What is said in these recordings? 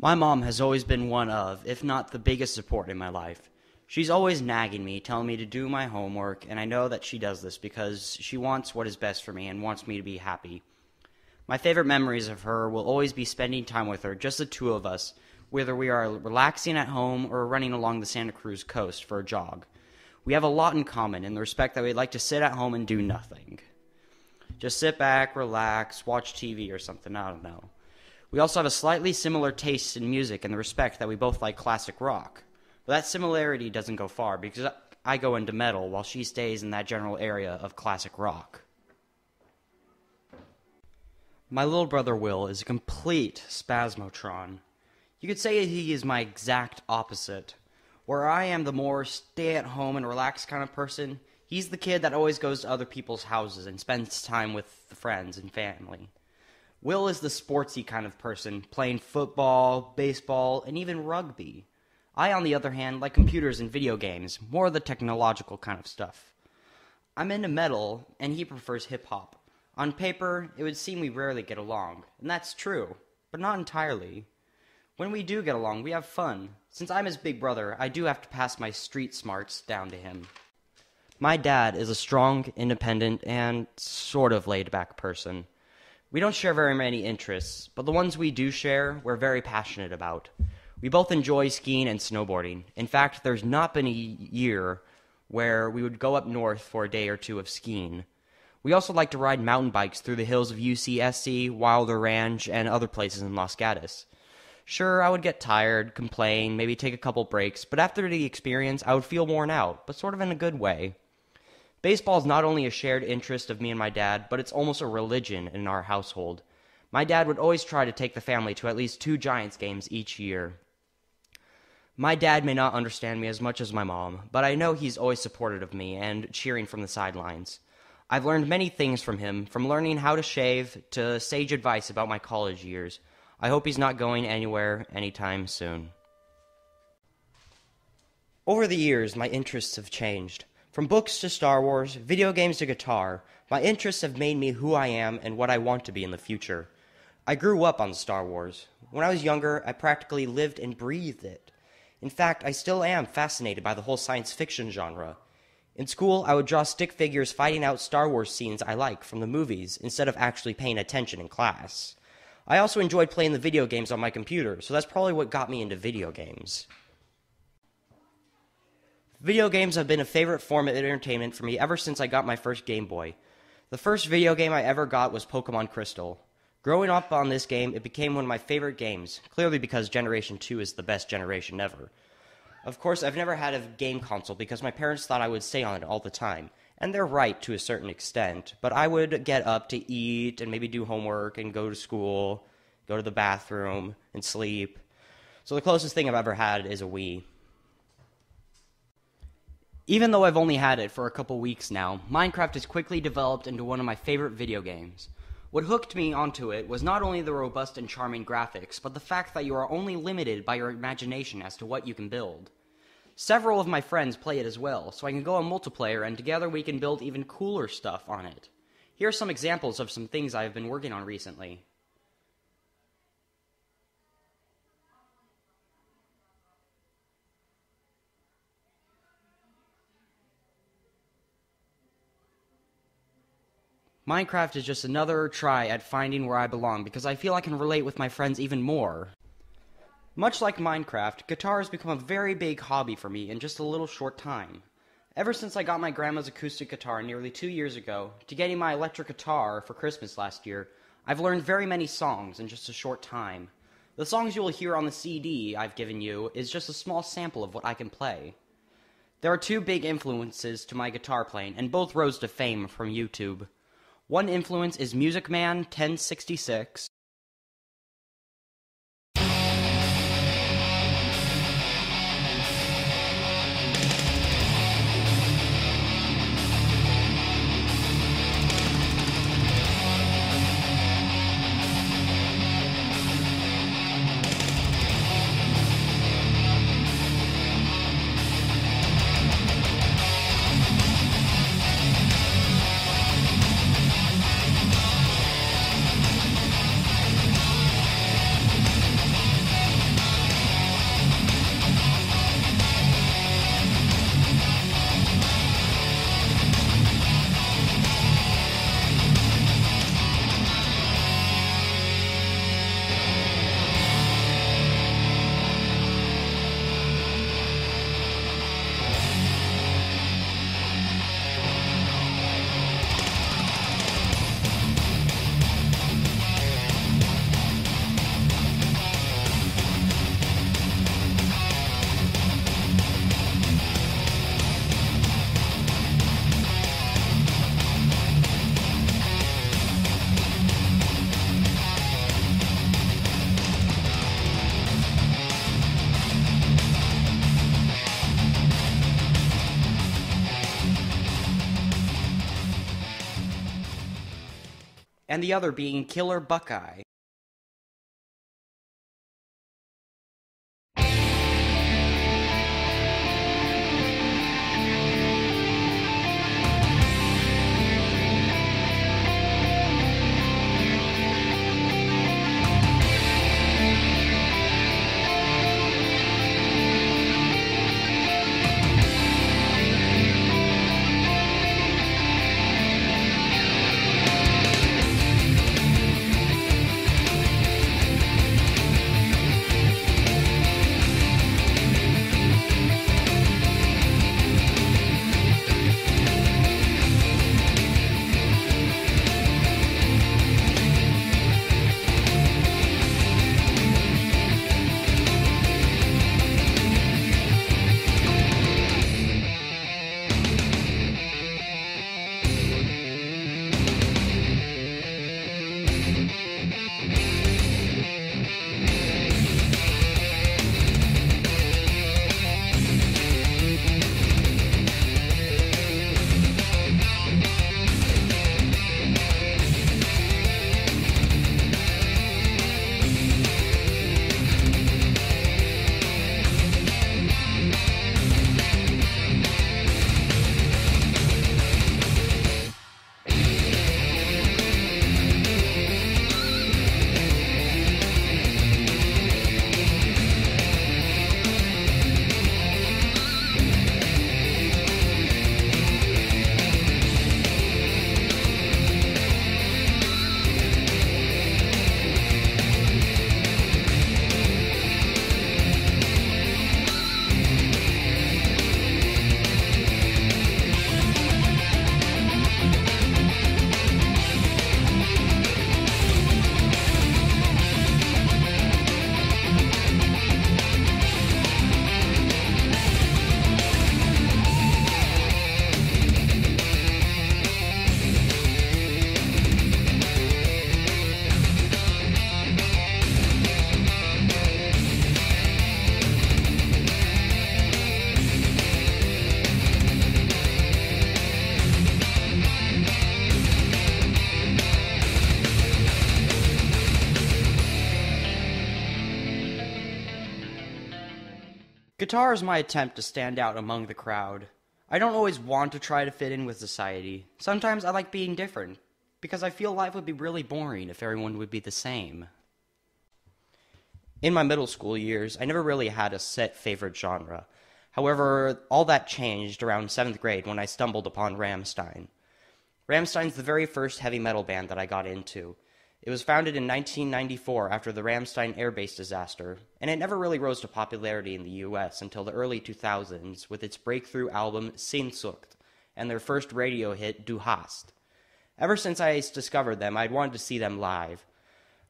My mom has always been one of, if not the biggest support in my life. She's always nagging me, telling me to do my homework, and I know that she does this because she wants what is best for me and wants me to be happy. My favorite memories of her will always be spending time with her, just the two of us, whether we are relaxing at home or running along the Santa Cruz coast for a jog. We have a lot in common in the respect that we'd like to sit at home and do nothing. Just sit back, relax, watch TV or something, I don't know. We also have a slightly similar taste in music in the respect that we both like classic rock. But that similarity doesn't go far because I go into metal while she stays in that general area of classic rock. My little brother Will is a complete spasmotron. You could say he is my exact opposite. Where I am the more stay-at-home and relaxed kind of person, he's the kid that always goes to other people's houses and spends time with the friends and family. Will is the sportsy kind of person, playing football, baseball, and even rugby. I, on the other hand, like computers and video games, more of the technological kind of stuff. I'm into metal, and he prefers hip-hop. On paper, it would seem we rarely get along, and that's true, but not entirely. When we do get along, we have fun. Since I'm his big brother, I do have to pass my street smarts down to him. My dad is a strong, independent, and sort of laid-back person. We don't share very many interests, but the ones we do share, we're very passionate about. We both enjoy skiing and snowboarding. In fact, there's not been a year where we would go up north for a day or two of skiing. We also like to ride mountain bikes through the hills of UCSC, Wilder Ranch, and other places in Los Gatos. Sure, I would get tired, complain, maybe take a couple breaks, but after the experience, I would feel worn out, but sort of in a good way. Baseball is not only a shared interest of me and my dad, but it's almost a religion in our household. My dad would always try to take the family to at least 2 Giants games each year. My dad may not understand me as much as my mom, but I know he's always supportive of me and cheering from the sidelines. I've learned many things from him, from learning how to shave to sage advice about my college years. I hope he's not going anywhere anytime soon. Over the years, my interests have changed. From books to Star Wars, video games to guitar, my interests have made me who I am and what I want to be in the future. I grew up on Star Wars. When I was younger, I practically lived and breathed it. In fact, I still am fascinated by the whole science fiction genre. In school, I would draw stick figures fighting out Star Wars scenes I like from the movies instead of actually paying attention in class. I also enjoyed playing the video games on my computer, so that's probably what got me into video games. Video games have been a favorite form of entertainment for me ever since I got my first Game Boy. The first video game I ever got was Pokemon Crystal. Growing up on this game, it became one of my favorite games, clearly because Generation 2 is the best generation ever. Of course, I've never had a game console because my parents thought I would stay on it all the time, and they're right to a certain extent, but I would get up to eat and maybe do homework and go to school, go to the bathroom, and sleep. So the closest thing I've ever had is a Wii. Even though I've only had it for a couple weeks now, Minecraft has quickly developed into one of my favorite video games. What hooked me onto it was not only the robust and charming graphics, but the fact that you are only limited by your imagination as to what you can build. Several of my friends play it as well, so I can go on multiplayer and together we can build even cooler stuff on it. Here are some examples of some things I have been working on recently. Minecraft is just another try at finding where I belong because I feel I can relate with my friends even more. Much like Minecraft, guitar has become a very big hobby for me in just a little short time. Ever since I got my grandma's acoustic guitar nearly 2 years ago, to getting my electric guitar for Christmas last year, I've learned very many songs in just a short time. The songs you will hear on the CD I've given you is just a small sample of what I can play. There are 2 big influences to my guitar playing, and both rose to fame from YouTube. One influence is Music Man 1066. and the other being Killer Buckeye. Guitar is my attempt to stand out among the crowd. I don't always want to try to fit in with society. Sometimes I like being different, because I feel life would be really boring if everyone would be the same. In my middle school years, I never really had a set favorite genre. However, all that changed around 7th grade when I stumbled upon Rammstein. Rammstein's the very first heavy metal band that I got into. It was founded in 1994 after the Ramstein air base disaster, and it never really rose to popularity in the US until the early 2000s with its breakthrough album Sehnsucht and their first radio hit Du Hast. Ever since I discovered them, I'd wanted to see them live.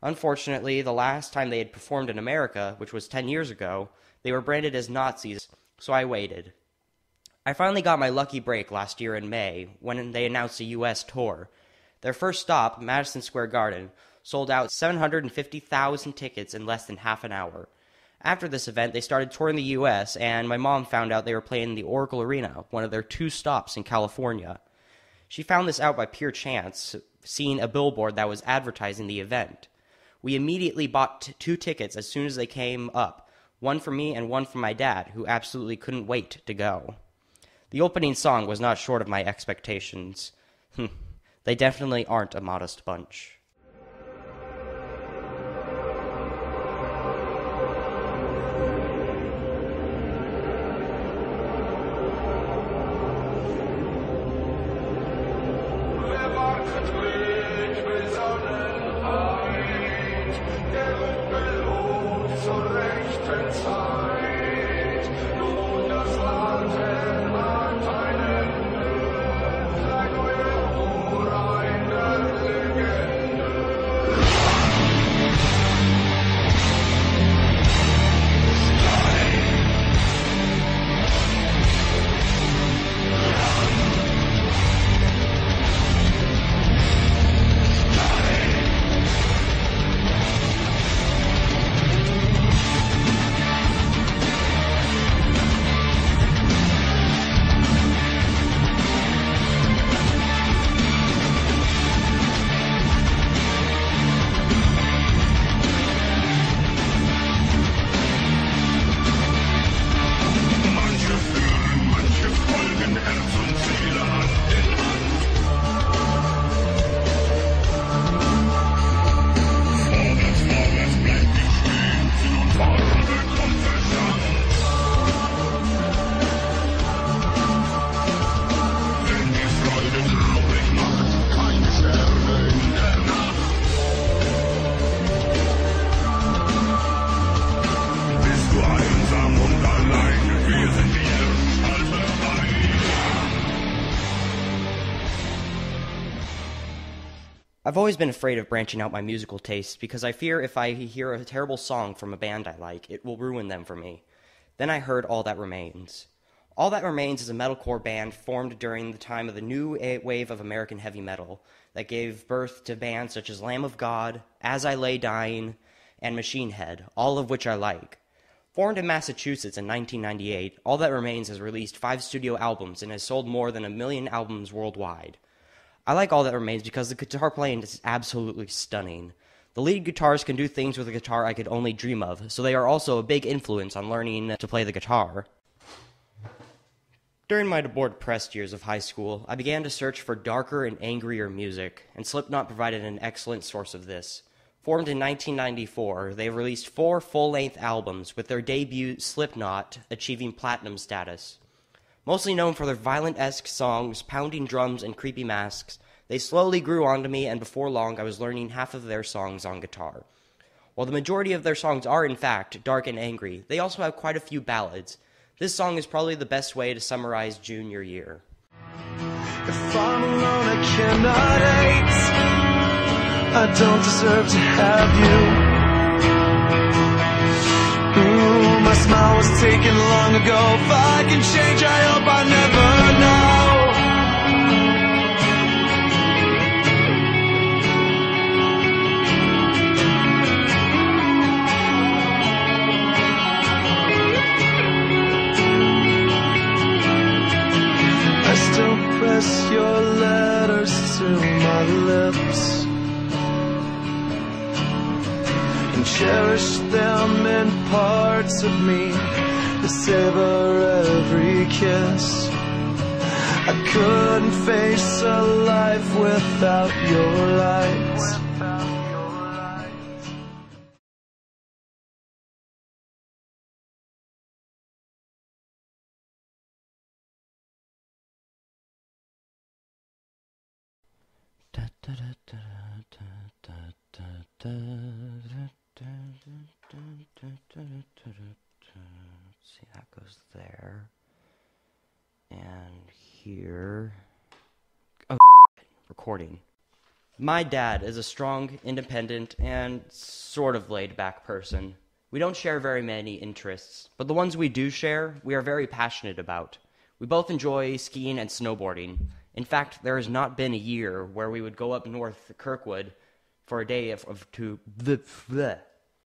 Unfortunately, the last time they had performed in America, which was 10 years ago, they were branded as Nazis, so I waited. I finally got my lucky break last year in May when they announced a US tour. Their first stop, Madison Square Garden, sold out 750,000 tickets in less than half an hour. After this event, they started touring the U.S., and my mom found out they were playing the Oracle Arena, one of their 2 stops in California. She found this out by pure chance, seeing a billboard that was advertising the event. We immediately bought 2 tickets as soon as they came up, one for me and one for my dad, who absolutely couldn't wait to go. The opening song was not short of my expectations. They definitely aren't a modest bunch. I've always been afraid of branching out my musical tastes because I fear if I hear a terrible song from a band I like, it will ruin them for me. Then I heard All That Remains. All That Remains is a metalcore band formed during the time of the new wave of American heavy metal that gave birth to bands such as Lamb of God, As I Lay Dying, and Machine Head, all of which I like. Formed in Massachusetts in 1998, All That Remains has released 5 studio albums and has sold more than 1 million albums worldwide. I like All That Remains because the guitar playing is absolutely stunning. The lead guitars can do things with a guitar I could only dream of, so they are also a big influence on learning to play the guitar. During my more depressed years of high school, I began to search for darker and angrier music, and Slipknot provided an excellent source of this. Formed in 1994, they released 4 full-length albums, with their debut, Slipknot, achieving platinum status. Mostly known for their violent-esque songs, pounding drums, and creepy masks, they slowly grew onto me, and before long I was learning half of their songs on guitar. While the majority of their songs are, in fact, dark and angry, they also have quite a few ballads. This song is probably the best way to summarize junior year. If I'm alone, I cannot hate. I don't deserve to have you. My smile was taken long ago. If I can change, I hope I never know. I still press your letters to my lips and cherish them in parts of me that savor every kiss. I couldn't face a life without your lights. See, that goes there. And here. Oh, recording. My dad is a strong, independent, and sort of laid-back person. We don't share very many interests, but the ones we do share, we are very passionate about. We both enjoy skiing and snowboarding. In fact, there has not been a year where we would go up north to Kirkwood for a day of